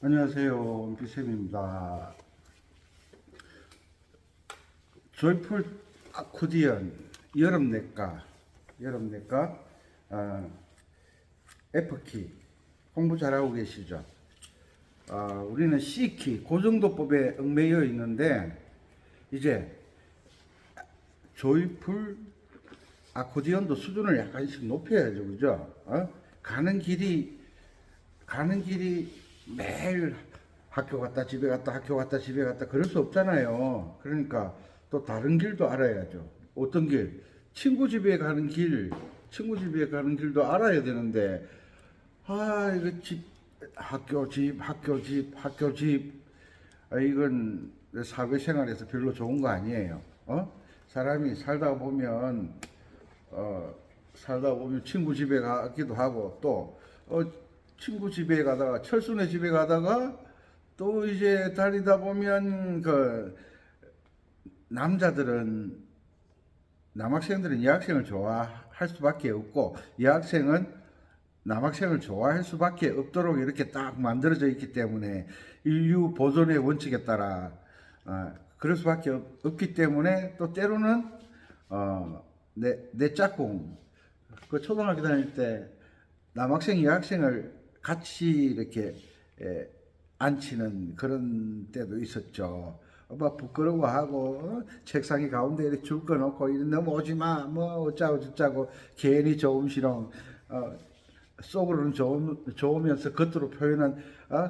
안녕하세요. 비쌤입니다. 조이풀 아코디언 여름내과 F키 공부 잘하고 계시죠? 우리는 C키 고정도법에 얽매여 있는데 이제 조이풀 아코디언도 수준을 약간씩 높여야죠, 그죠? 가는 길이 매일 학교 갔다 집에 갔다 학교 갔다 집에 갔다 그럴 수 없잖아요. 그러니까 또 다른 길도 알아야죠. 어떤 길? 친구 집에 가는 길도 알아야 되는데 이거 학교 집 이건 사회생활에서 별로 좋은 거 아니에요. 사람이 살다 보면 친구 집에 가기도 하고 또 친구 집에 가다가 철순의 집에 가다가 또 이제 다니다 보면 남학생들은 여학생을 좋아할 수밖에 없고 여학생은 남학생을 좋아할 수밖에 없도록 이렇게 딱 만들어져 있기 때문에 인류 보존의 원칙에 따라 그럴 수밖에 없기 때문에 또 때로는 내 짝꿍 초등학교 다닐 때 남학생 여학생을 같이 이렇게 앉히는 그런 때도 있었죠. 막 부끄러워하고 책상에 가운데 이렇게 줄 거 놓고 넘어오지 마, 뭐 어쩌고 저쩌고 괜히 조음시렁 속으로는 좋으면서 겉으로 표현은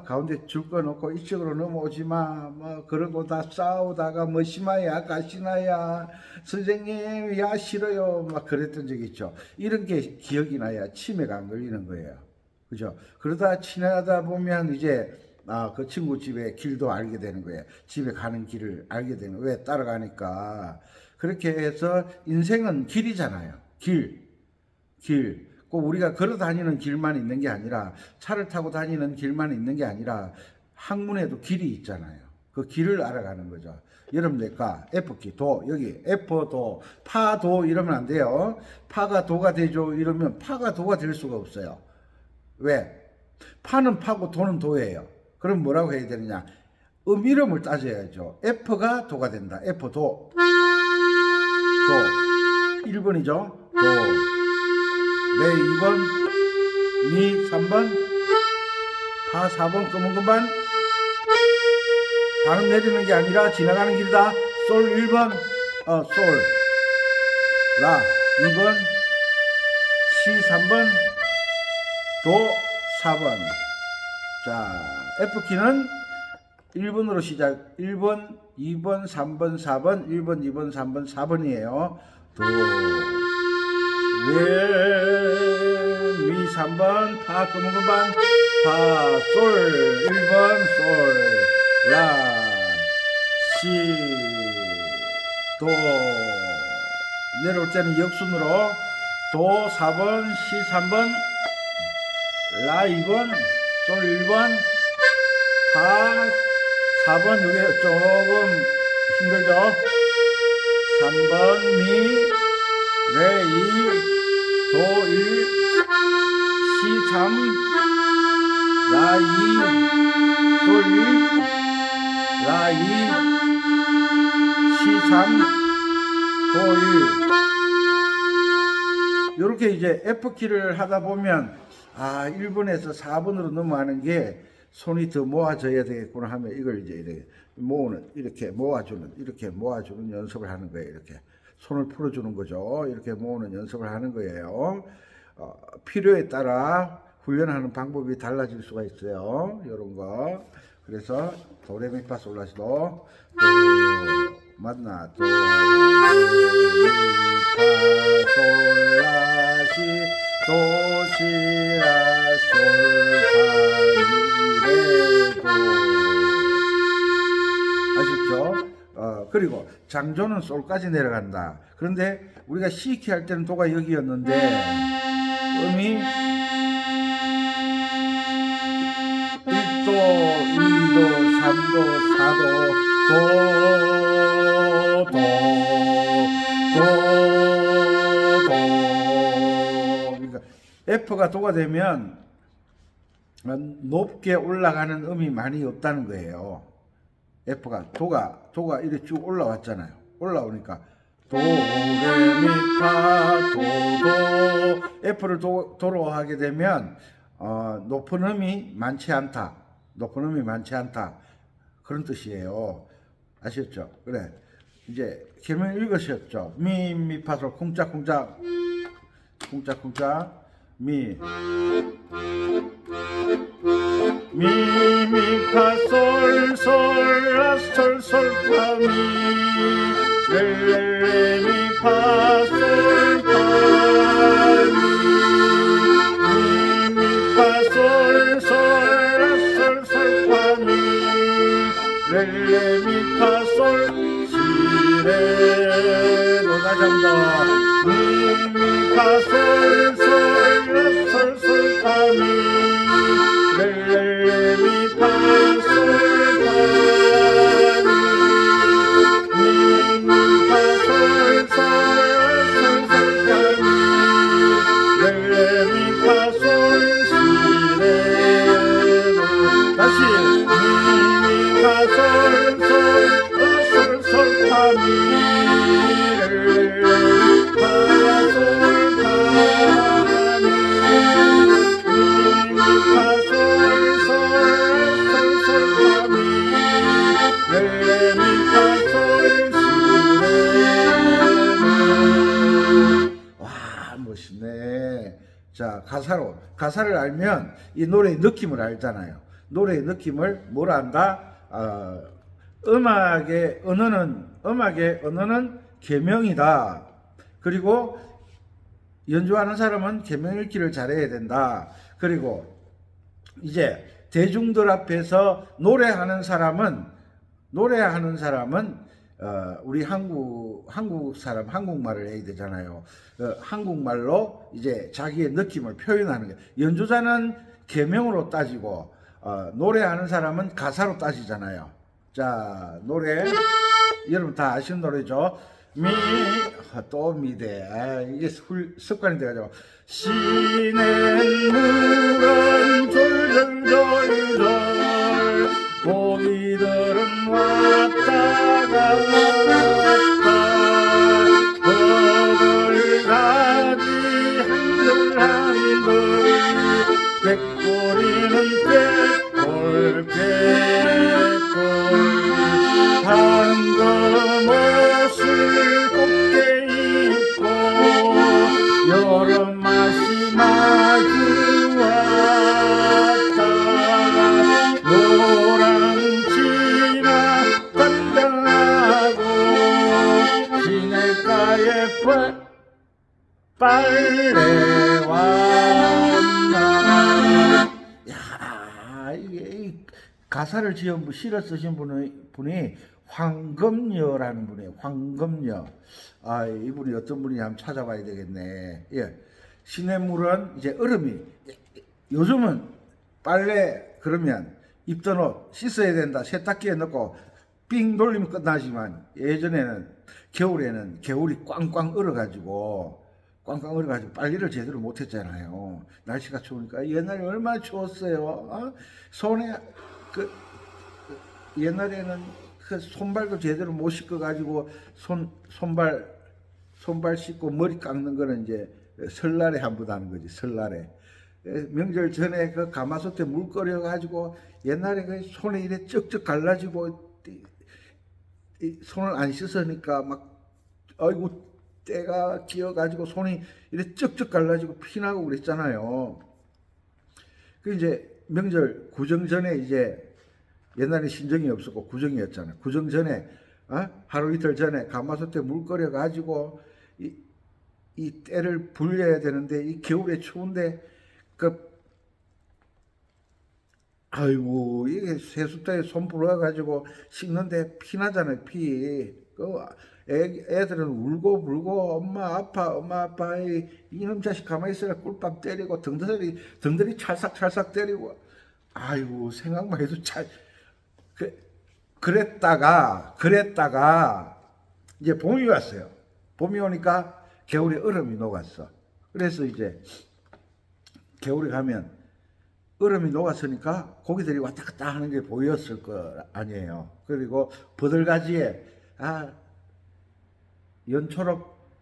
가운데 줄 거 놓고 이쪽으로 넘어오지 마, 뭐 그러고 다 싸우다가 뭐 심하야 가시나야 선생님 야 싫어요 막 그랬던 적이 있죠. 이런 게 기억이 나야 치매가 안 걸리는 거예요. 그죠? 그러다 지나다 보면 이제 그 친구 집에 길도 알게 되는 거예요. 집에 가는 길을 알게 되는 거예요. 왜? 따라가니까. 그렇게 해서 인생은 길이잖아요. 길. 꼭 우리가 걸어 다니는 길만 있는 게 아니라 차를 타고 다니는 길만 있는 게 아니라 학문에도 길이 있잖아요. 그 길을 알아가는 거죠. 여러분들과 F키 도 여기 F도 파도 이러면 안 돼요. 파가 도가 되죠. 이러면 파가 도가 될 수가 없어요. 왜? 파는 파고 도는 도예요. 그럼 뭐라고 해야 되느냐? 이름을 따져야죠. F가 도가 된다. F 도. 1번이죠. 도. 네, 2번. 미 3번. 파 4번. 검은 금반. 발음 내리는 게 아니라 지나가는 길이다. 솔 1번. 솔. 라 2번. 시 3번. 도 4번. 자, F키는 1번으로 시작. 1번, 2번, 3번, 4번, 1번, 2번, 3번, 4번이에요. 도, 레, 미 3번, 파, 검은 금반, 파, 솔, 1번, 솔, 라, 시, 도. 내려올 때는 역순으로 도 4번, 시 3번, 라 2번, 솔 1번, 파 4번, 이게 조금 힘들죠? 3번, 미, 레 2, 도 1, 시 3, 라 2, 솔 1, 라 2, 시 3, 도 1. 이렇게 이제 F키를 하다 보면 1번에서 4번으로 넘어가는 게 손이 더 모아져야 되겠구나 하면 이걸 이제 이렇게 모아주는 연습을 하는 거예요. 이렇게 손을 풀어주는 거죠. 이렇게 모으는 연습을 하는 거예요. 필요에 따라 훈련하는 방법이 달라질 수가 있어요. 이런 거. 그래서 도레미파솔라시도 도 맞나? 도레미파솔라시 도시라 솔파미레도 아셨죠? 그리고 장조는 솔까지 내려간다. 그런데 우리가 C키 할 때는 도가 여기였는데 음이 1도, 2도, 3도, 4도, 도, 그러니까 F가 도가 되면 높게 올라가는 음이 많이 없다는 거예요. F가 도가 이렇게 쭉 올라왔잖아요. 올라오니까 도, 레, 미, 파, 도, 도. F를 도로 하게 되면 높은 음이 많지 않다. 높은 음이 많지 않다. 그런 뜻이에요. 아셨죠? 그래. 이제 계명 읽으셨죠? 미, 미, 파, 솔, 쿵짝쿵짝, 쿵짝쿵짝, 미, 미, 미, 파, 솔, 솔, 라, 솔, 솔, 파, 미, 레, 미, 파, 솔, 파, 미, 미, 파, 솔, 솔, 라, 솔, 솔, 파, 미, 레, 미, 파, 솔, 시, 레, 도. 다시 한 번. 미, 미, 파, 솔, 솔, 라, 솔, 솔, 파, 미, 레, 미, 파, 솔, 파, 미, 미, 파, 솔, 솔, 솔, 솔, 파, 미, 레, 미, 파, 솔, 시, 레, 도. 다시. 미, 미, 파, 솔, 솔, 솔, 솔, 파, 미, 레, 미, 파, 솔, 파, 미, 미, 미, 파, 솔, 솔, 솔, 솔, 파, 미, 레, 미, 파, 솔, 시, 레, 도. 와, 멋있네. 자, 가사를 알면 이 노래의 느낌을 알잖아요. 노래의 느낌을 뭘 안다? 음악의 언어는 계명이다. 그리고 연주하는 사람은 계명 읽기를 잘해야 된다. 그리고 이제 대중들 앞에서 노래하는 사람은 우리 한국 사람 한국말을 해야 되잖아요. 한국말로 이제 자기의 느낌을 표현하는 게, 연주자는 계명으로 따지고 노래하는 사람은 가사로 따지잖아요. 자, 노래 여러분 다 아시는 노래죠. 미, 또 미대. 이게 습관이 돼가지고. 시냇 물은 졸졸졸졸, 고기들은 왔다 갔다, 버들 가지 한들한들, 백골이는 백골 황금 옷을 곱게 입고 여름 맛이 마주 왔다. 노랑치마 단장하고 시냇가에 빨래 왔나. 야, 이게 가사를 실어 쓰신 분이 황금여라는 분이에요. 황금여. 아, 이분이 어떤 분인지 한번 찾아봐야 되겠네. 예. 시냇물은 이제 얼음이, 요즘은 빨래 그러면 입던 옷 씻어야 된다, 세탁기에 넣고 삥 돌리면 끝나지만, 예전에는 겨울이 꽝꽝 얼어가지고 빨래를 제대로 못했잖아요. 날씨가 추우니까. 옛날에 얼마나 추웠어요. 손에 옛날에는 손발도 제대로 못 씻어가지고 손발 씻고 머리 깎는 거는 이제 설날에 한 번 하는 거지. 설날에 명절 전에 그 가마솥에 물 끓여가지고 옛날에 그 손에 이래 쩍쩍 갈라지고 손을 안 씻으니까 막 아이고 때가 끼어가지고 손이 이래 쩍쩍 갈라지고 피나고 그랬잖아요. 그 이제 명절 구정 전에 이제 옛날에 신정이 없었고 구정이었잖아요. 구정 전에 하루 이틀 전에 가마솥에 물 끓여 가지고 이 때를 불려야 되는데, 이 겨울에 추운데 아이고 이게 세숫대에 손 불어 가지고 씻는데 피나잖아요. 애들은 울고 불고 엄마 아빠 이놈 자식 가만히 있어라 꿀밤 때리고 등들이 찰싹 때리고, 아이고 생각만 해도 그랬다가 이제 봄이 왔어요. 봄이 오니까 겨울에 얼음이 녹았어. 그래서 이제 겨울에 가면 얼음이 녹았으니까 고기들이 왔다 갔다 하는 게 보였을 거 아니에요. 그리고 버들가지에 연초록,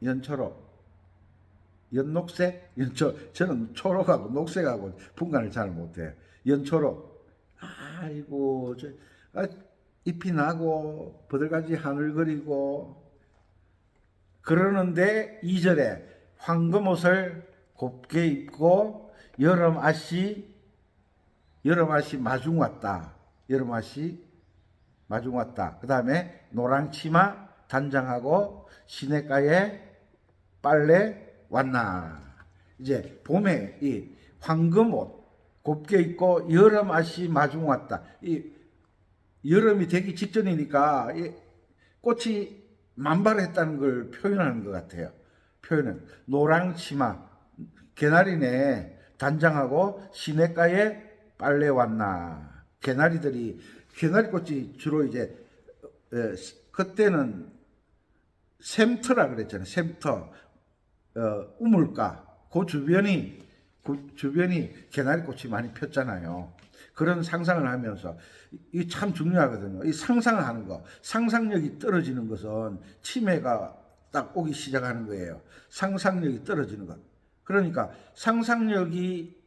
연녹색, 저는 초록하고 녹색하고 분간을 잘 못해요. 연초록, 아이고, 잎이 나고 버들가지 하늘거리고 그러는데 2절에 황금옷을 곱게 입고 여름앗이 마중 왔다. 여름앗이 마중 왔다. 그 다음에 노랑치마 단장하고 시냇가에 빨래 왔나. 이제 봄에 이 황금옷 곱게 입고 여름앗이 마중 왔다. 이 여름이 되기 직전이니까 이 꽃이 만발했다는 걸 표현하는 것 같아요. 표현은 노랑치마 개나리네 단장하고 시냇가에 빨래 왔나. 개나리꽃이 주로 이제 그때는 샘터라 그랬잖아요. 샘터, 우물가 그 주변이 개나리꽃이 많이 폈잖아요. 그런 상상을 하면서 이 참 중요하거든요. 이 상상을 하는 거, 상상력이 떨어지는 것은 치매가 딱 오기 시작하는 거예요. 상상력이 떨어지는 것. 그러니까 상상력이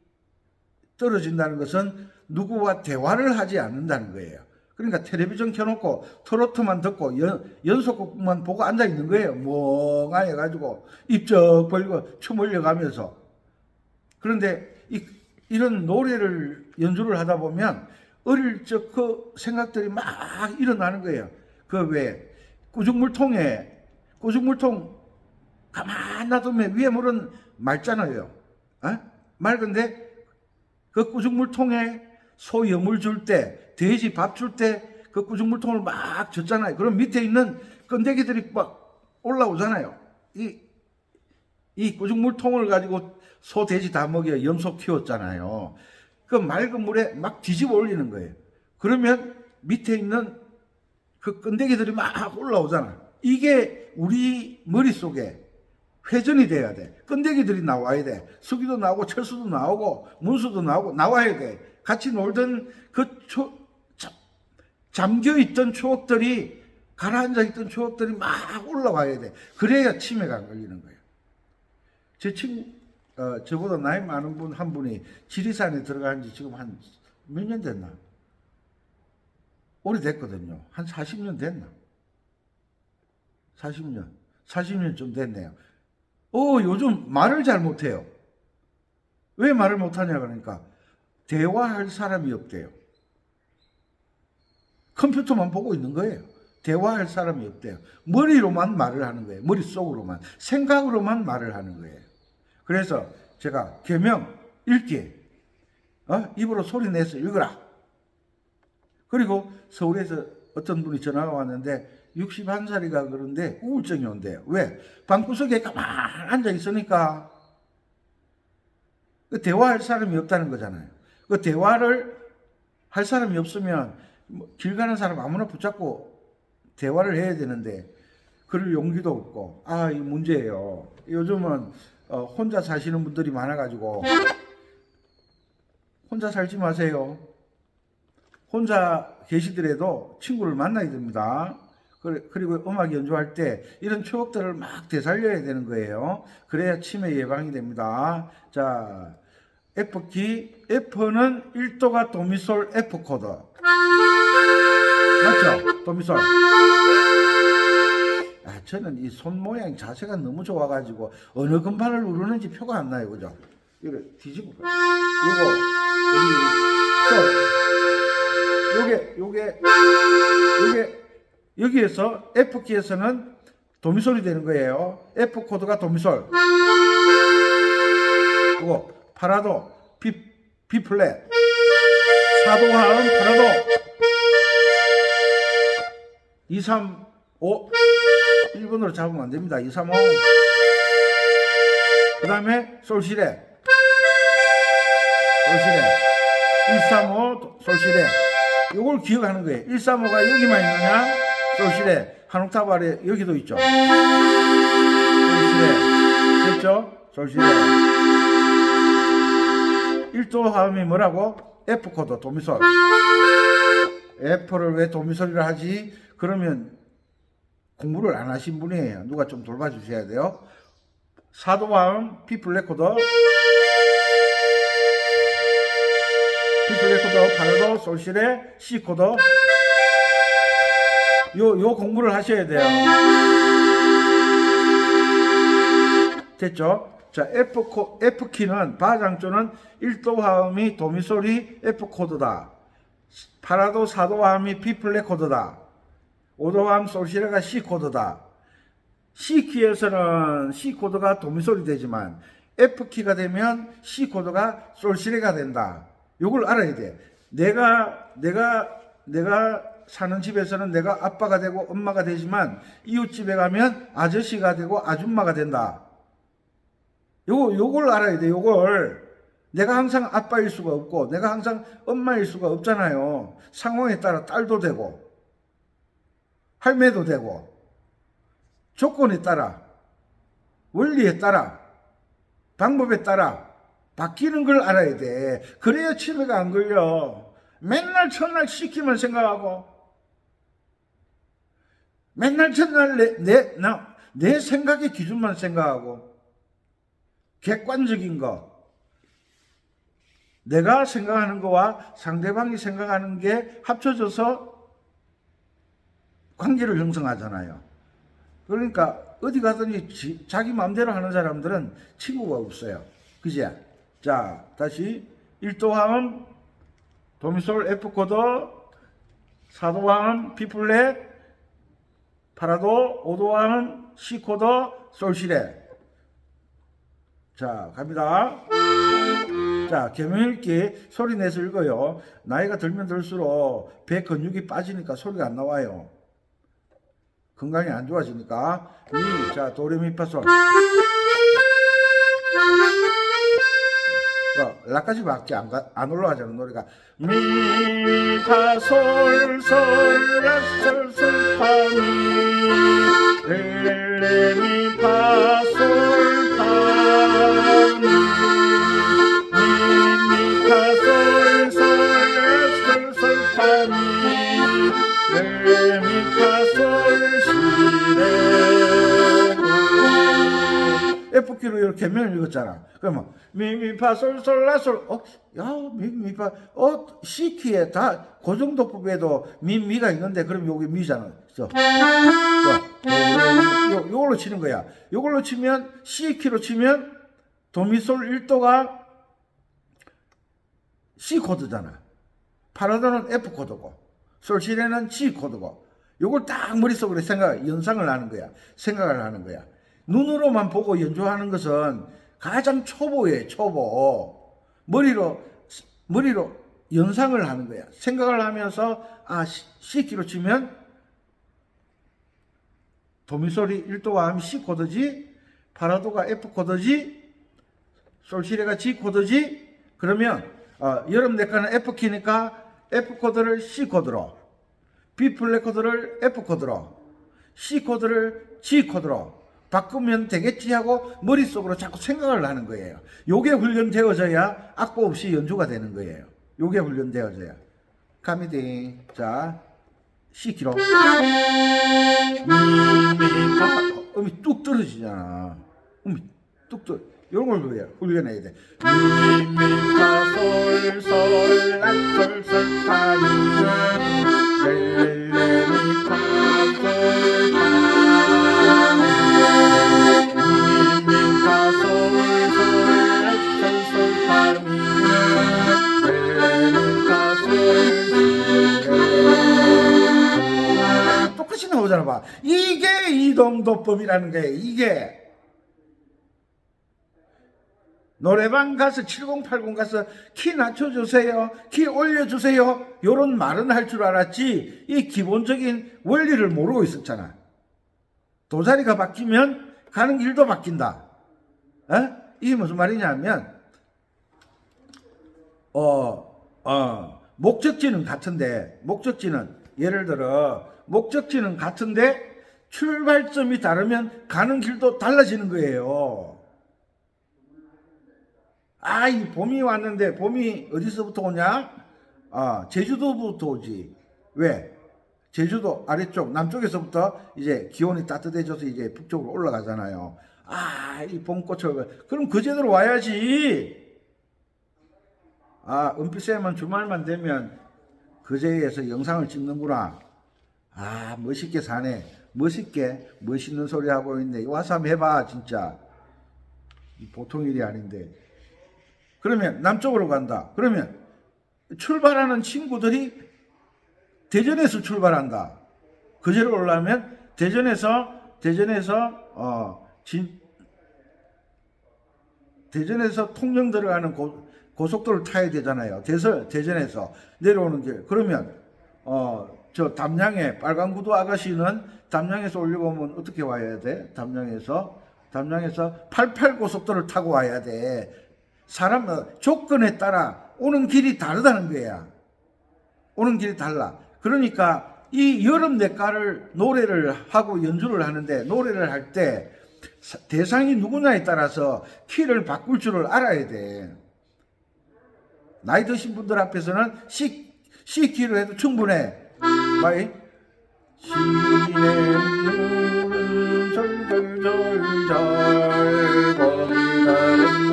떨어진다는 것은 누구와 대화를 하지 않는다는 거예요. 그러니까 텔레비전 켜놓고 트로트만 듣고 연속곡만 보고 앉아 있는 거예요. 멍하니 가지고 입적 벌리고 춤 올려가면서. 그런데 이런 노래를 연주를 하다 보면 어릴 적 그 생각들이 막 일어나는 거예요. 그 왜 꾸중물통 가만 놔두면 위에 물은 맑잖아요. 맑은데 그 꾸중물통에 소 여물 줄 때, 돼지 밥 줄 때 그 꾸중물통을 막 줬잖아요. 그럼 밑에 있는 건데기들이 막 올라오잖아요. 이 꾸중물통을 가지고 소, 돼지 다 먹여 염소 키웠잖아요. 그 맑은 물에 막 뒤집어 올리는 거예요. 그러면 밑에 있는 그 건데기들이 막 올라오잖아요. 이게 우리 머릿속에 회전이 돼야 돼. 건데기들이 나와야 돼. 수기도 나오고 철수도 나오고 문수도 나오고 나와야 돼. 같이 놀던 잠겨있던 추억들이 가라앉아있던 추억들이 막 올라와야 돼. 그래야 치매가 안 걸리는 거예요. 제 친구 저보다 나이 많은 분 한 분이 지리산에 들어간 지 지금 한 몇 년 됐나? 오래됐거든요. 한 40년 됐나? 40년 좀 됐네요. 요즘 말을 잘 못해요. 왜 말을 못하냐 그러니까 대화할 사람이 없대요. 컴퓨터만 보고 있는 거예요. 대화할 사람이 없대요. 머리로만 말을 하는 거예요. 머릿속으로만. 생각으로만 말을 하는 거예요. 그래서 제가 계명 읽기 입으로 소리 내서 읽으라. 그리고 서울에서 어떤 분이 전화가 왔는데 61살이가 그런데 우울증이 온대요. 왜? 방구석에 가만 앉아 있으니까 그 대화할 사람이 없다는 거잖아요. 그 대화를 할 사람이 없으면 길 가는 사람 아무나 붙잡고 대화를 해야 되는데 그럴 용기도 없고 이 문제예요. 요즘은 혼자 사시는 분들이 많아가지고 혼자 살지 마세요. 혼자 계시더라도 친구를 만나야 됩니다. 그리고 음악 연주할 때 이런 추억들을 막 되살려야 되는 거예요. 그래야 치매 예방이 됩니다. 자, F키, F는 1도가 도미솔 F 코드. 맞죠? 도미솔. 저는 이 손 모양 자세가 너무 좋아가지고 어느 금판을 누르는지 표가 안 나요. 그죠? 이거 뒤집어. 요게 여기에서 F키에서는 도미솔이 되는 거예요. F 코드가 도미솔. 그리고 파라도 B 플랫. 사도하는 파라도 2, 3, 5 1번으로 잡으면 안 됩니다. 2, 3, 5 그 다음에 솔시레 1, 3, 5 솔시레. 요걸 기억하는 거예요. 1, 3, 5가 여기만 있느냐? 솔시레. 한 옥타브 아래 여기도 있죠. 솔시레. 됐죠? 솔시레. 1도 1도 화음이 뭐라고? F 코드, 도미솔. F를 왜 도미솔이라 하지? 그러면 공부를 안 하신 분이에요. 누가 좀 돌봐주셔야 돼요. 4도 화음, B 플랫 코드. B 플랫 코드, 파라도, 솔실의 C 코드. 요 공부를 하셔야 돼요. 됐죠? 자, F키는, 바장조는 1도 화음이 도미솔이 F 코드다. 파라도 4도 화음이 B 플랫 코드다. 5도 화음 솔시레가 C 코드다. C키에서는 C 코드가 도미솔이 되지만 F키가 되면 C 코드가 솔시레가 된다. 요걸 알아야 돼. 내가 사는 집에서는 내가 아빠가 되고 엄마가 되지만 이웃집에 가면 아저씨가 되고 아줌마가 된다. 요걸 알아야 돼. 요걸. 내가 항상 아빠일 수가 없고 내가 항상 엄마일 수가 없잖아요. 상황에 따라 딸도 되고 할매도 되고 조건에 따라 원리에 따라 방법에 따라 바뀌는 걸 알아야 돼. 그래야 치매가 안 걸려. 맨날 첫날 시키만 생각하고 맨날 첫날 내 생각의 기준만 생각하고 객관적인 거 내가 생각하는 거와 상대방이 생각하는 게 합쳐져서 관계를 형성하잖아요. 그러니까 어디 가든지 자기 마음대로 하는 사람들은 친구가 없어요. 그지? 자, 다시 1도 화음 도미솔 F 코드, 4도 화음 B 플랫, 파라도, 5도 화음 C 코드, 솔시레. 자, 갑니다. 자, 개명 읽기 소리 내서 읽어요. 나이가 들면 들수록 배 근육이 빠지니까 소리가 안 나와요. 건강이 안 좋아지니까. 미, 자, 도레미파솔. 라까지밖에 안 올라가잖아, 노래가. 미, 파, 솔, 솔, 라, 솔, 솔, 파, 미, 레, 미, 파, 솔, 파, 미, 미, 파, 솔, 솔, 라, 솔, 솔, 파, 미, 레, 미, 파, 솔, 시, 레, 도. F키로 이렇게 개명을 읽었잖아. 그러면 미미파솔솔라솔 미미파 C키에 다 고정도법에도 미미가 있는데 그럼 여기 미잖아. 요걸로 치는 거야. 요걸로 치면 C키로 치면 도미솔 1도가 C 코드잖아. 파라도는 F 코드고 솔시레는 C 코드고 요걸 딱 머릿속으로 연상을 하는 거야. 생각을 하는 거야. 눈으로만 보고 연주하는 것은 가장 초보예요, 초보. 머리로 연상을 하는 거야. 생각을 하면서, C키로 치면, 도미솔이 1도가 하면 C 코드지, 파라도가 F 코드지, 솔시레가 G 코드지, 그러면, 여러분 내과는 F키니까 F 코드를 C 코드로, B 플랫 코드를 F 코드로, C 코드를 G 코드로, 바꾸면 되겠지 하고 머릿속으로 자꾸 생각을 하는 거예요. 요게 훈련되어져야 악보 없이 연주가 되는 거예요. 요게 훈련되어져야. 가미디. 자, C키로. 음이 뚝 떨어지잖아. 음이 뚝 떨어져. 요런 걸 훈련해야 돼. 미, 미, 파, 솔, 솔, 라, 솔, 솔, 파, 미, 레, 레, 미, 파, 솔, 파, 미, 파, 솔, 솔, 라, 솔, 솔, 파, 미, 레, 미, 파, 솔, 레. 똑같이 나오잖아, 봐. 이게 이동도법이라는 거예요, 이게. 노래방 가서 7080 가서 키 낮춰주세요, 키 올려주세요 요런 말은 할 줄 알았지 이 기본적인 원리를 모르고 있었잖아. 도자리가 바뀌면 가는 길도 바뀐다. 이게 무슨 말이냐면 목적지는 같은데 예를 들어 목적지는 같은데 출발점이 다르면 가는 길도 달라지는 거예요. 아, 이 봄이 왔는데 봄이 어디서부터 오냐? 아, 제주도부터 오지. 왜? 제주도 아래쪽 남쪽에서부터 이제 기온이 따뜻해져서 이제 북쪽으로 올라가잖아요. 아, 이 봄꽃을 그럼 그제대로 와야지. 아, 은피쌤은 주말만 되면 그제에서 영상을 찍는구나. 아, 멋있게 사네. 멋있게 멋있는 소리 하고 있네. 와서 한번 해봐 진짜. 보통 일이 아닌데. 그러면 남쪽으로 간다. 그러면 출발하는 친구들이 대전에서 출발한다. 그제로 올라면 대전에서 통영 들어가는 고속도로를 타야 되잖아요. 대전에서 내려오는 길. 그러면 저 담양에 빨간 구두 아가씨는 담양에서 올려보면 어떻게 와야 돼? 담양에서 88 고속도로를 타고 와야 돼. 사람 조건에 따라 오는 길이 다르다는 거야. 오는 길이 달라. 그러니까 이 여름 내가를 노래를 하고 연주를 하는데, 노래를 할 때 대상이 누구냐에 따라서 키를 바꿀 줄을 알아야 돼. 나이 드신 분들 앞에서는 C 키로 해도 충분해. 마이 시내 눈은 절절절절 거리는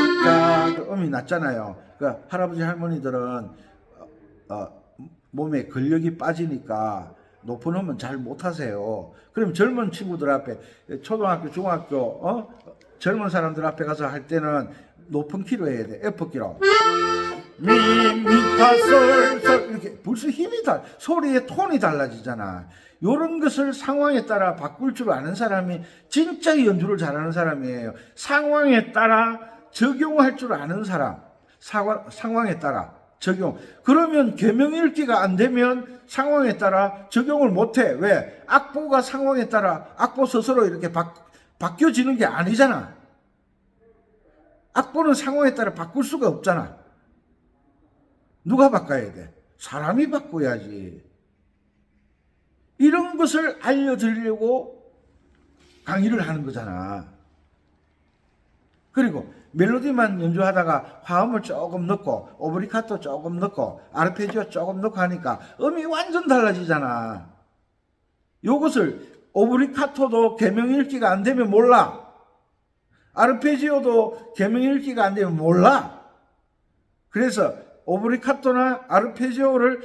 왔다가 그 음이 낮잖아요. 그러니까 할아버지 할머니들은 몸에 근력이 빠지니까 높은 음은 잘 못하세요. 그럼 젊은 친구들 앞에, 초등학교 중학교 젊은 사람들 앞에 가서 할 때는 높은 키로 해야 돼. F키로. 미파솔솔 이렇게 벌써 힘이 소리의 톤이 달라지잖아. 요런 것을 상황에 따라 바꿀 줄 아는 사람이 진짜 연주를 잘하는 사람이에요. 상황에 따라 적용할 줄 아는 사람. 상황에 따라 적용. 그러면 계명 읽기가 안 되면 상황에 따라 적용을 못해. 왜? 악보가 상황에 따라 악보 스스로 이렇게 바뀌어지는 게 아니잖아. 악보는 상황에 따라 바꿀 수가 없잖아. 누가 바꿔야 돼? 사람이 바꿔야지. 이런 것을 알려드리려고 강의를 하는 거잖아. 그리고 멜로디만 연주하다가 화음을 조금 넣고 오브리카토 조금 넣고 아르페지오 조금 넣고 하니까 음이 완전 달라지잖아. 요것을 오브리카토도 계명 읽기가 안 되면 몰라. 아르페지오도 계명 읽기가 안 되면 몰라. 그래서 오브리카토나 아르페지오를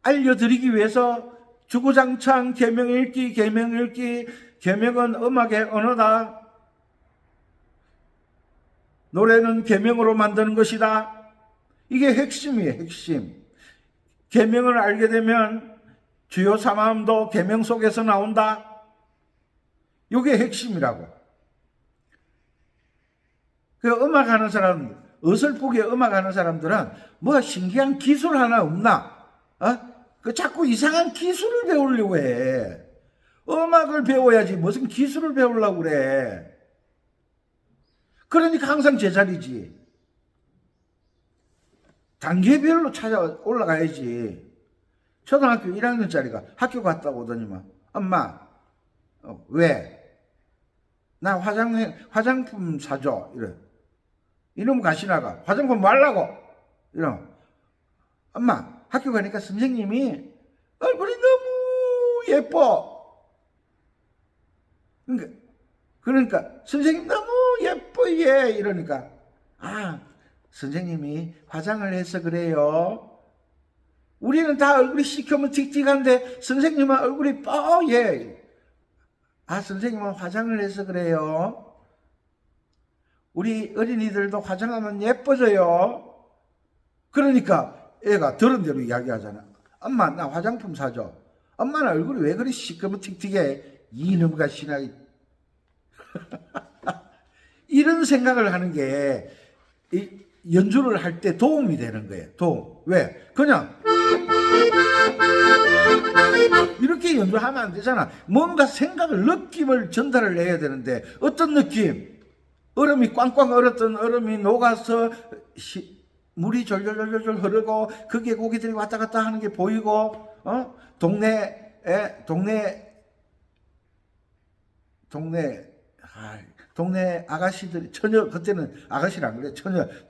알려드리기 위해서 주구장창 계명 읽기, 계명은 음악의 언어다. 노래는 계명으로 만드는 것이다. 이게 핵심이에요, 핵심. 계명을 알게 되면 주요 사마음도 계명 속에서 나온다. 이게 핵심이라고. 그 음악하는 사람, 어설프게 음악하는 사람들은 뭐 신기한 기술 하나 없나? 그 자꾸 이상한 기술을 배우려고 해. 음악을 배워야지 무슨 기술을 배우려고 그래. 그러니까 항상 제자리지. 단계별로 찾아 올라가야지. 초등학교 1학년짜리가 학교 갔다 오더니만 엄마 왜? 나 화장품 사줘. 이래. 이놈 가시나가 화장품 말라고. 이러. 엄마 학교 가니까 선생님이 얼굴이 너무 예뻐. 그러니까 선생님 너무 예뻐 얘. 이러니까 선생님이 화장을 해서 그래요. 우리는 다 얼굴이 시커멓틱틱한데 선생님은 얼굴이 뻐얘. 선생님은 화장을 해서 그래요. 우리 어린이들도 화장하면 예뻐져요. 그러니까 애가 들은 대로 이야기하잖아. 엄마 나 화장품 사줘. 엄마는 얼굴이 왜 그리 시커멓틱틱해. 이놈과 신하이. 이런 생각을 하는 게 연주를 할 때 도움이 되는 거예요. 도움. 왜? 그냥 이렇게 연주하면 안 되잖아. 뭔가 생각을, 느낌을 전달을 해야 되는데 어떤 느낌? 얼음이 꽝꽝 얼었던 얼음이 녹아서 물이 졸졸졸졸 흐르고 거기에 고기들이 왔다 갔다 하는 게 보이고 동네 동네 아가씨들이 그때는 아가씨라 그래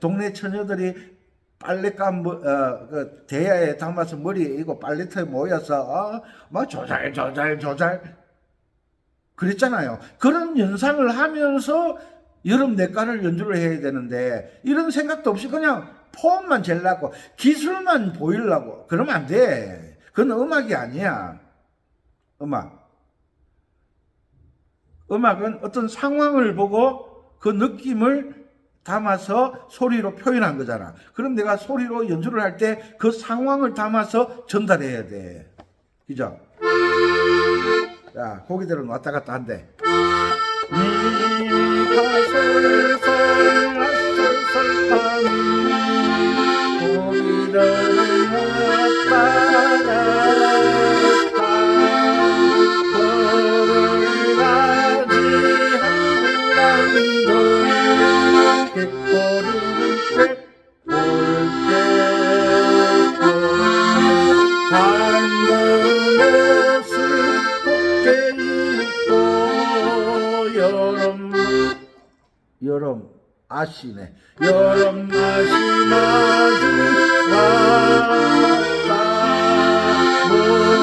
동네 처녀들이 빨랫감 그 대야에 담아서 머리에 이거 빨래터에 모여서 막 조잘 그랬잖아요. 그런 연상을 하면서 여름 내과를 연주를 해야 되는데 이런 생각도 없이 그냥 폼만 젤라고 기술만 보이려고 그러면 안 돼. 그건 음악이 아니야. 음악은 어떤 상황을 보고 그 느낌을 담아서 소리로 표현한 거잖아. 그럼 내가 소리로 연주를 할 때 그 상황을 담아서 전달해야 돼. 그죠? 자, 고기들은 왔다 갔다 한대. 고기들은 왔다 갔다 여름 아시네. 여름 아시나지 왔다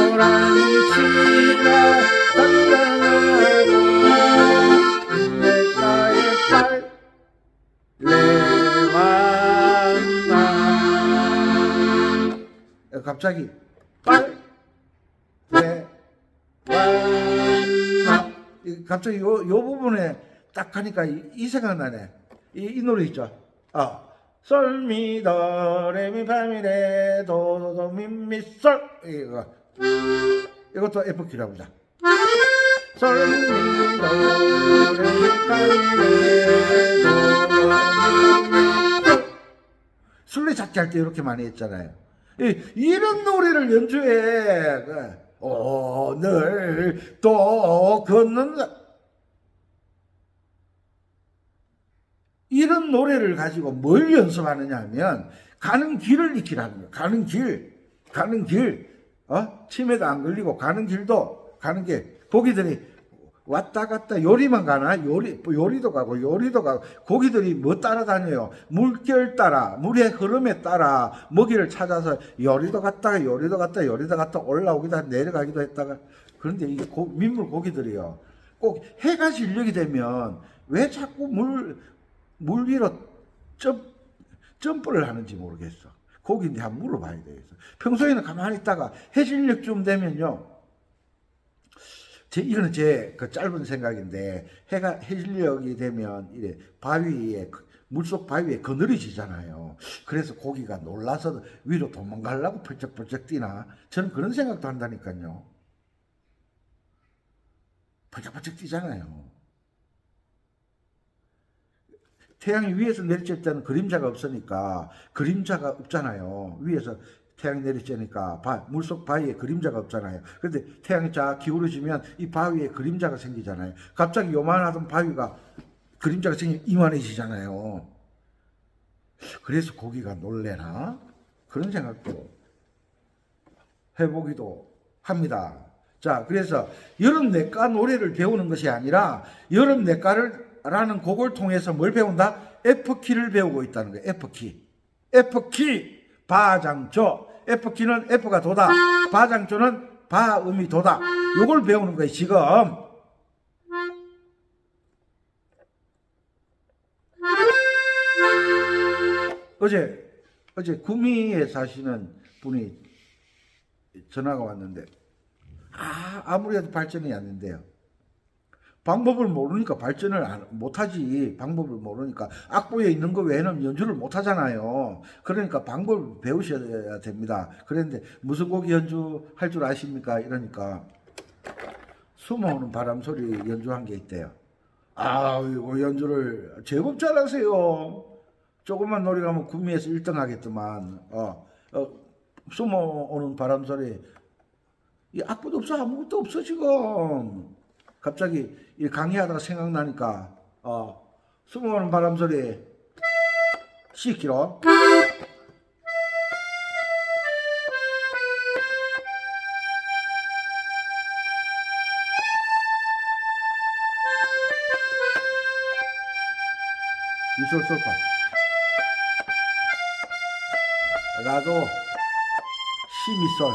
모란치가 당당하고 내가의 빨래왔나. 갑자기 빨래왔나. 갑자기 요 부분에 딱 하니까 이 생각나네. 이 노래 있죠. 솔미도 레미파미레 도도도 미미솔 이것도 F키라고 보자. 솔미도 레미파미레 도도도 미미솔 술래 찾기 할 때 이렇게 많이 했잖아요. 이런 노래를 연주해. 오늘 또 걷는다. 이런 노래를 가지고 뭘 연습하느냐 하면 가는 길을 익히라는 거예요. 가는 길, 치매도 안 걸리고 가는 길도 가는 게 고기들이 왔다 갔다 요리만 가나? 요리도 가고 고기들이 뭐 따라다녀요? 물결 따라, 물의 흐름에 따라 먹이를 찾아서 요리도 갔다가 올라오기도 하고 내려가기도 했다가. 그런데 이 민물 고기들이요, 꼭 해가 진력이 되면 왜 자꾸 물 위로 점프를 하는지 모르겠어. 고기인데 한번 물어봐야 되겠어. 평소에는 가만히 있다가 해질녘쯤 되면요, 이거는 제 그 짧은 생각인데, 해질녘이 되면 이래 바위에, 물속 바위에 그늘이지잖아요. 그래서 고기가 놀라서 위로 도망가려고 펄쩍펄쩍 뛰나? 저는 그런 생각도 한다니까요. 펄쩍펄쩍 뛰잖아요. 태양이 위에서 내리쬐 때는 그림자가 없으니까, 그림자가 없잖아요. 위에서 태양이 내리쬐니까 물속 바위에 그림자가 없잖아요. 그런데 태양이 쫙 기울어지면 이 바위에 그림자가 생기잖아요. 갑자기 요만하던 바위가 그림자가 생기면 이만해지잖아요. 그래서 고기가 놀래나? 그런 생각도 해보기도 합니다. 자, 그래서 여름 내과 노래를 배우는 것이 아니라 여름 내과라는 곡을 통해서 뭘 배운다? F키를 배우고 있다는 거예요. F키, 바장조. F키는 F가 도다, 바장조는 바음이 도다. 요걸 배우는 거예요, 지금. 어제 구미에 사시는 분이 전화가 왔는데, 아무리 해도 발전이 안 된대요. 방법을 모르니까 발전을 못하지. 방법을 모르니까 악보에 있는 거 외에는 연주를 못하잖아요. 그러니까 방법을 배우셔야 됩니다. 그런데 무슨 곡 연주할 줄 아십니까? 이러니까 숨어오는 바람 소리 연주한 게 있대요. 이거 연주를 제법 잘하세요. 조금만 노래 가면 구미에서 1등 하겠더만. 숨어오는 바람 소리, 이 악보도 없어, 아무것도 없어 지금. 갑자기 이 강의하다가 생각나니까 숨어오는 바람 소리 C키로. 미솔 솔파 라도 시 미솔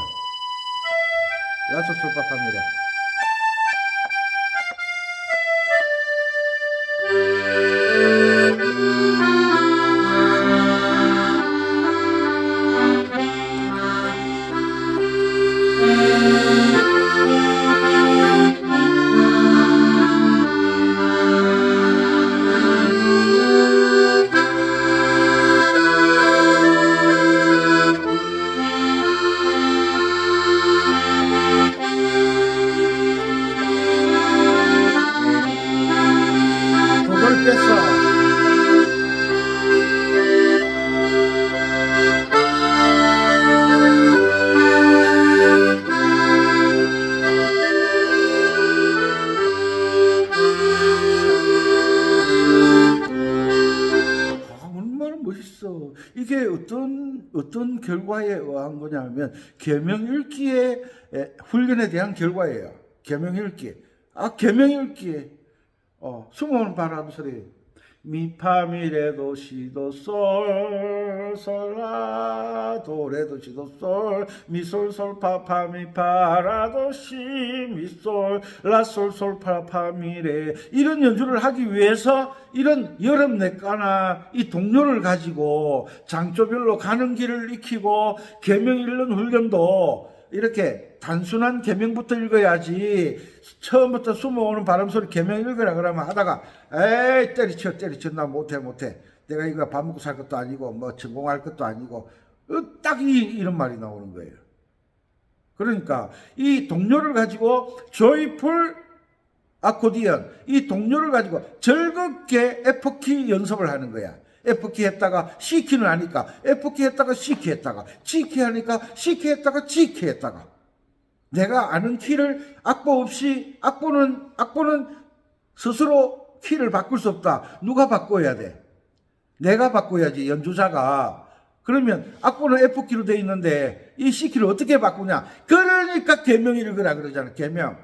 라솔 솔파 파미레. 도돌 뺐어. 얼마나 멋있어. 이게 어떤 결과에 의한 거냐면 계명읽기의 훈련에 대한 결과예요. 계명읽기. 계명읽기. 숨어오는 바람 소리. 미파미레도 시도 솔 솔라도 레도 시도 솔 미솔 솔파파 미파라도 시 미솔 라솔 솔파파 미레. 이런 연주를 하기 위해서 이런 여름 내과나 이 동료를 가지고 장조별로 가는 길을 익히고 계명 읽는 훈련도 이렇게 단순한 계명부터 읽어야지. 처음부터 숨어오는 바람소리 계명 읽으라 그러면 하다가 에이 때리쳐 나 못해 내가 이거 밥 먹고 살 것도 아니고 뭐 전공할 것도 아니고 딱 이런 말이 나오는 거예요. 그러니까 이 동료를 가지고 조이풀 아코디언, 이 동료를 가지고 즐겁게 F키 연습을 하는 거야. F키 했다가 C키는 하니까 F키 했다가 C키 했다가 G키 하니까 C키 했다가 G키 했다가. 내가 아는 키를 악보 없이 악보는 스스로 키를 바꿀 수 없다. 누가 바꿔야 돼? 내가 바꿔야지, 연주자가. 그러면 악보는 F키로 돼 있는데 이 C키를 어떻게 바꾸냐? 그러니까 계명 읽으라 그러잖아. 계명.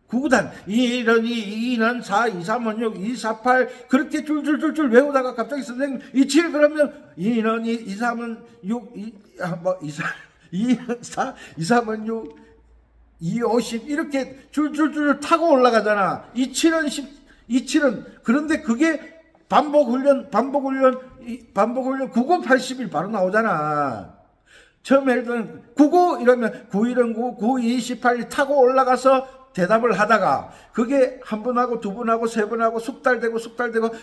구구단 2, 2는 4, 2, 3은 6, 2, 4, 8 그렇게 줄줄줄줄 외우다가 갑자기 선생님 2, 7 그러면 2는 2, 2, 3은 6, 2, 4, 2, 3은 6, 2, 5, 10 이렇게 줄줄줄 타고 올라가잖아. 2, 7은 10, 2, 7은 그런데 그게 반복 훈련 9, 80일 바로 나오잖아. 처음에 예를 들면 99 이러면 91은 9, 9, 2, 18이 타고 올라가서 대답을 하다가 그게 한 번 하고 두 번 하고 세 번 하고 숙달되고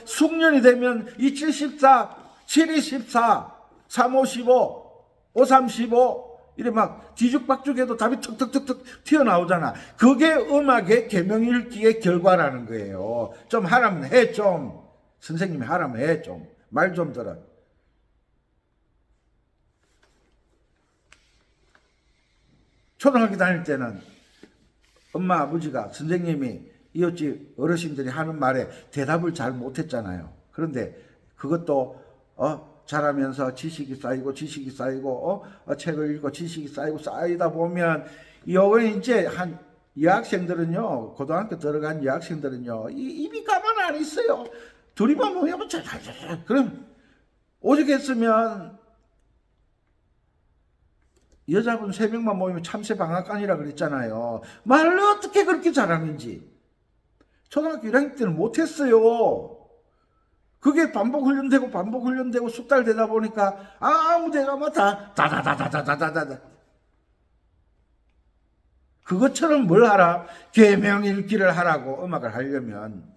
숙련이 되면 2, 7, 14, 7, 2, 14, 3, 5, 15, 5, 3, 15 이래 막 뒤죽박죽해도 답이 툭툭툭툭 튀어나오잖아. 그게 음악의 계명 읽기의 결과라는 거예요. 좀 하라면 해 좀. 선생님이 하라면 해 좀. 말 좀 들어. 초등학교 다닐 때는 엄마 아버지가 선생님이 이웃집 어르신들이 하는 말에 대답을 잘 못했잖아요. 그런데 그것도 자라면서 지식이 쌓이고 책을 읽고 지식이 쌓이다 보면 요번에 이제 한 여학생들은요, 고등학교 들어간 여학생들은요, 입이 가만 안 있어요. 둘이만 모이면 그럼 오죽했으면 여자분 3명만 모이면 참새 방앗간이라 그랬잖아요. 말로 어떻게 그렇게 잘하는지. 초등학교 1학년 때는 못했어요. 그게 반복 훈련되고 숙달되다 보니까 아무 데가 뭐 다다다다다다다다. 그것처럼 뭘 하라? 계명 읽기를 하라고, 음악을 하려면.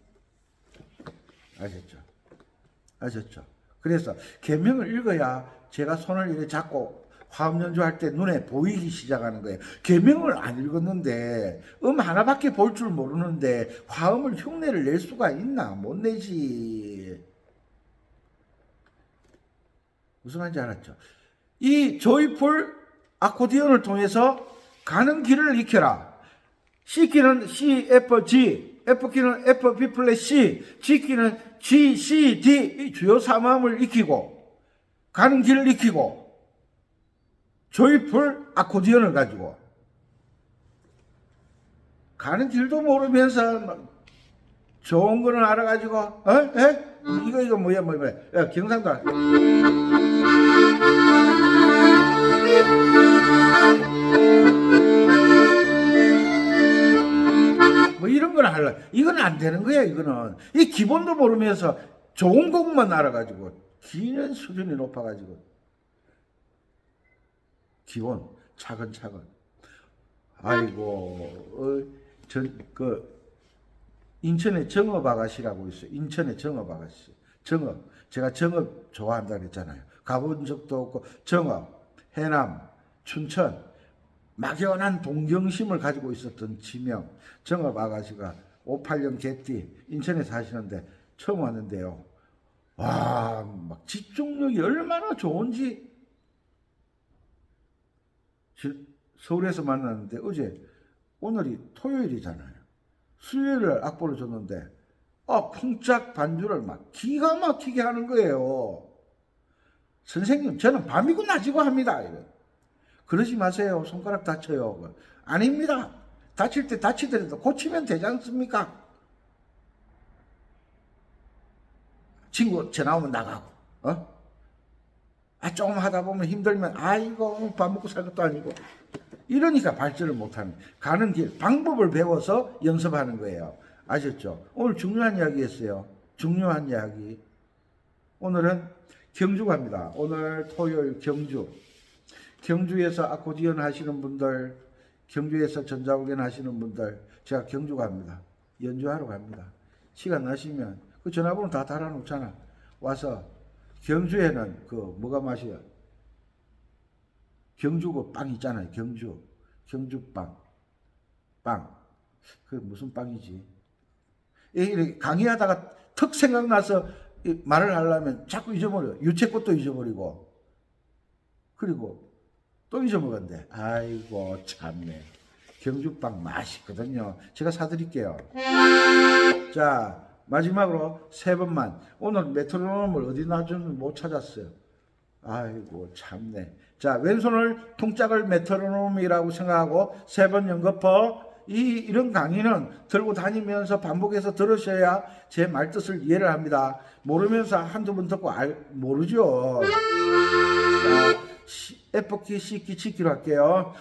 아셨죠? 그래서 계명을 읽어야 제가 손을 이렇게 잡고 화음 연주할 때 눈에 보이기 시작하는 거예요. 계명을 안 읽었는데 하나밖에 볼 줄 모르는데 화음을 흉내를 낼 수가 있나? 못 내지. 무슨 말인지 알았죠? 이 조이풀 아코디언을 통해서 가는 길을 익혀라. C키는 C, F, G, F키는 F, B 플랫 C, G키는 G, C, D 이 주요 3음을 익히고 가는 길을 익히고 조이풀 아코디언을 가지고 가는 길도 모르면서 좋은 거는 알아가지고, 에? 이거 뭐야. 야, 경상도. 뭐 이런 건 할라. 이건 안 되는 거야, 이거는. 이 기본도 모르면서 좋은 곡만 알아가지고, 기는 수준이 높아가지고. 기본, 차근차근. 아이고, 인천에 정업 아가씨라고 있어요. 인천에 정업 아가씨. 정업. 제가 정업 좋아한다 그랬잖아요. 가본 적도 없고, 정업, 해남, 춘천, 막연한 동경심을 가지고 있었던 지명, 정업 아가씨가 58년 개띠, 인천에 사시는데 처음 왔는데요. 와, 막 집중력이 얼마나 좋은지. 서울에서 만났는데 오늘이 토요일이잖아요. 수요일을 악보를 줬는데 쿵짝 반주를 막 기가 막히게 하는 거예요. 선생님, 저는 밤이고 낮이고 합니다. 이래. 그러지 마세요. 손가락 다쳐요. 아닙니다. 다칠 때 다치더라도 고치면 되지 않습니까? 친구 전화 오면 나가고, 조금 하다 보면 힘들면, 아이고, 밥 먹고 살 것도 아니고. 이러니까 발전을 못하는, 가는 길, 방법을 배워서 연습하는 거예요. 아셨죠? 오늘 중요한 이야기 했어요. 중요한 이야기. 오늘은 경주 갑니다. 오늘 토요일 경주. 경주에서 아코디언 하시는 분들, 경주에서 전자올겐 하시는 분들, 제가 경주 갑니다. 연주하러 갑니다. 시간 나시면, 그 전화번호 다 달아놓잖아. 와서, 경주에는 뭐가 맛이야? 경주 빵 있잖아요. 경주빵. 빵. 무슨 빵이지? 이렇게 강의하다가 턱 생각나서 말을 하려면 자꾸 잊어버려요. 유채꽃도 잊어버리고. 그리고 또 잊어먹었는데. 아이고, 참네. 경주빵 맛있거든요. 제가 사드릴게요. 자, 마지막으로 3번만. 오늘 메트로놈을 어디 놔줬는지 못 찾았어요. 아이고, 참네. 자, 왼손을 통짝을 메트로놈이라고 생각하고 3번 연거푸. 이런 강의는 들고 다니면서 반복해서 들으셔야 제 말뜻을 이해를 합니다. 모르면서 한두 번 듣고 모르죠. 자, F키, C키, G키로 할게요.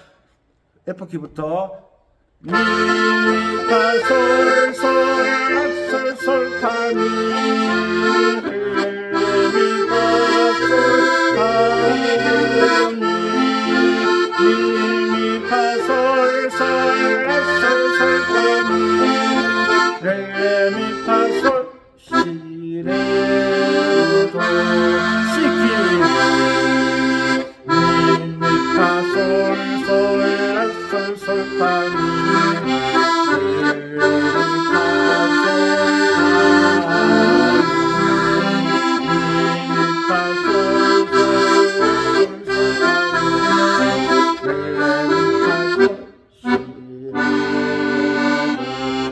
F키부터 미, 파, 솔, 솔, 라, 솔, 솔, 파, 미, 미, 파, 솔, 파, 미, 미, 파, 솔, 솔, 라, 솔, 솔, 파, 미, 레, 미, 파, 솔, 시, 레, 도, 시키, 미, 파, 솔, 솔, 라, 솔, 솔, 파, 미,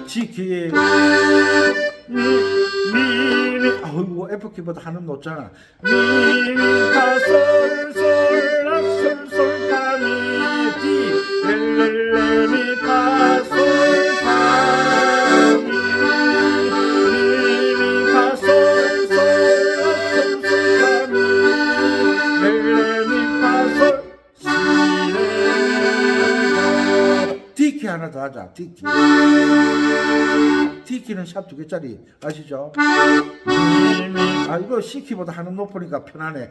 지키 아이고 F키보다 한음 높잖아. 미미파솔솔라솔솔파미 디 렐레미파솔파미 미미파솔솔라솔솔파미 렐레미파솔 시레 D키 하나 더 하자. D키는 샵 2개짜리 아시죠? 이거 C키보다 한음 높으니까 편하네.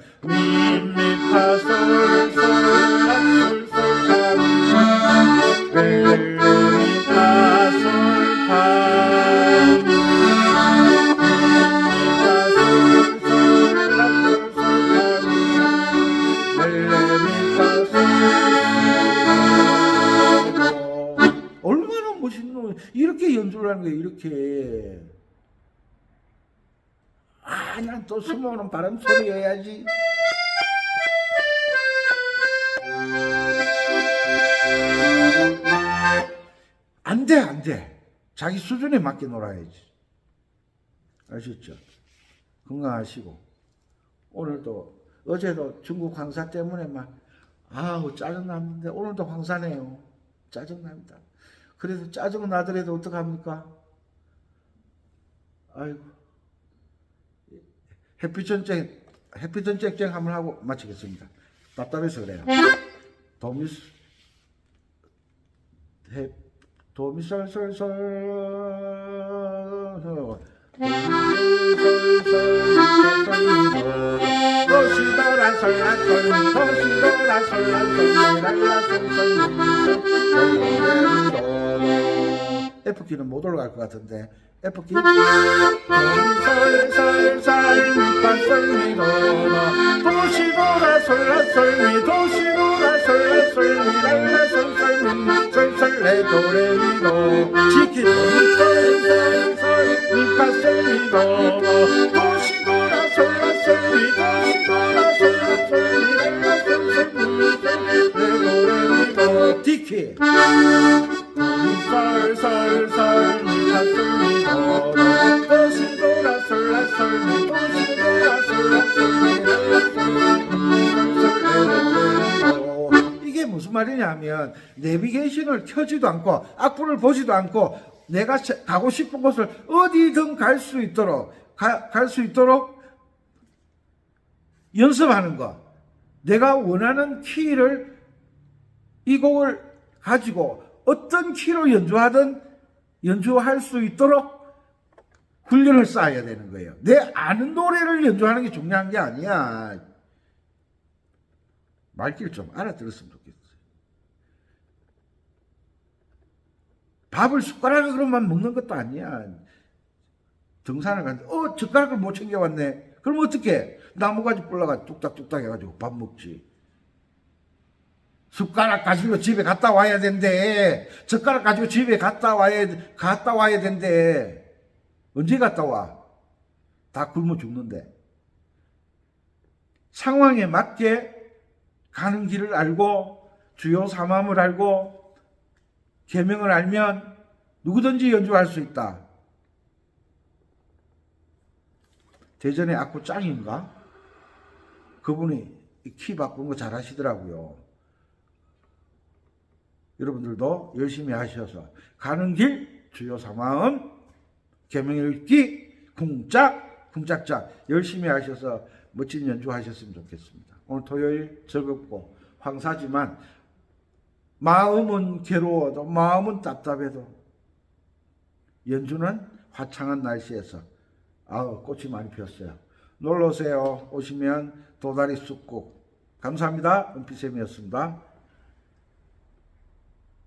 얼마나 멋있노. 이렇게 연주를 하는 거예요. 이렇게. 난 또 숨어오는 바람 소리여야지. 안 돼. 자기 수준에 맞게 놀아야지. 아셨죠? 건강하시고. 오늘도, 어제도 중국 황사 때문에 짜증났는데, 오늘도 황사네요. 짜증납니다. 그래서 짜증 나더라도 어떡합니까? 아이고. 햇빛은 쨍쨍 한번 하고 마치겠습니다. 답답해서 그래요. 도미솔솔솔 도시도라 솔라솔미 도시도라 솔라솔미 랄라솔솔미 F키는 못 올라갈 것 같은데 F키 도미솔솔솔 미파솔미도라 도시도라 솔라솔미 도시도라 솔라솔미 랄라솔솔미 솔솔레도레미도 지키 도미솔솔솔 미파솔미도 도시도라 솔라솔미 도시도라 솔라솔미 랄라솔솔미 솔솔레도레미도 디키 솔솔솔 미파솔미도 도시도라 솔라솔미 도시도라 솔라솔미 랄라솔솔미 솔솔레도레미도 이게 무슨 말이냐면 내비게이션을 켜지도 않고 악보를 보지도 않고 내가 가고 싶은 곳을 어디든 갈 수 있도록 연습하는 거. 내가 원하는 키를 이 곡을 가지고 어떤 키로 연주할 수 있도록 훈련을 쌓아야 되는 거예요. 내 아는 노래를 연주하는 게 중요한 게 아니야. 말귀를 좀 알아들었으면 좋겠어요. 밥을 숟가락으로만 먹는 것도 아니야. 등산을 가는데 젓가락을 못 챙겨왔네. 그럼 어떻게? 나무가지 불러가지고 뚝딱뚝딱 해가지고 밥 먹지. 숟가락 가지고 집에 갔다 와야 된대. 젓가락 가지고 집에 갔다 와야 된대. 언제 갔다 와? 다 굶어 죽는데. 상황에 맞게 가는 길을 알고 주요 사마음을 알고 계명을 알면 누구든지 연주할 수 있다. 대전의 악보 짱인가? 그분이 키 바꾸는 거 잘 하시더라고요. 여러분들도 열심히 하셔서 가는 길 주요 사마음 계명 읽기 쿵짝짝 열심히 하셔서 멋진 연주 하셨으면 좋겠습니다. 오늘 토요일 즐겁고 황사지만 마음은 괴로워도 마음은 답답해도 연주는 화창한 날씨에서 꽃이 많이 피었어요. 놀러오세요. 오시면 도다리 쑥국. 감사합니다. 은피쌤이었습니다.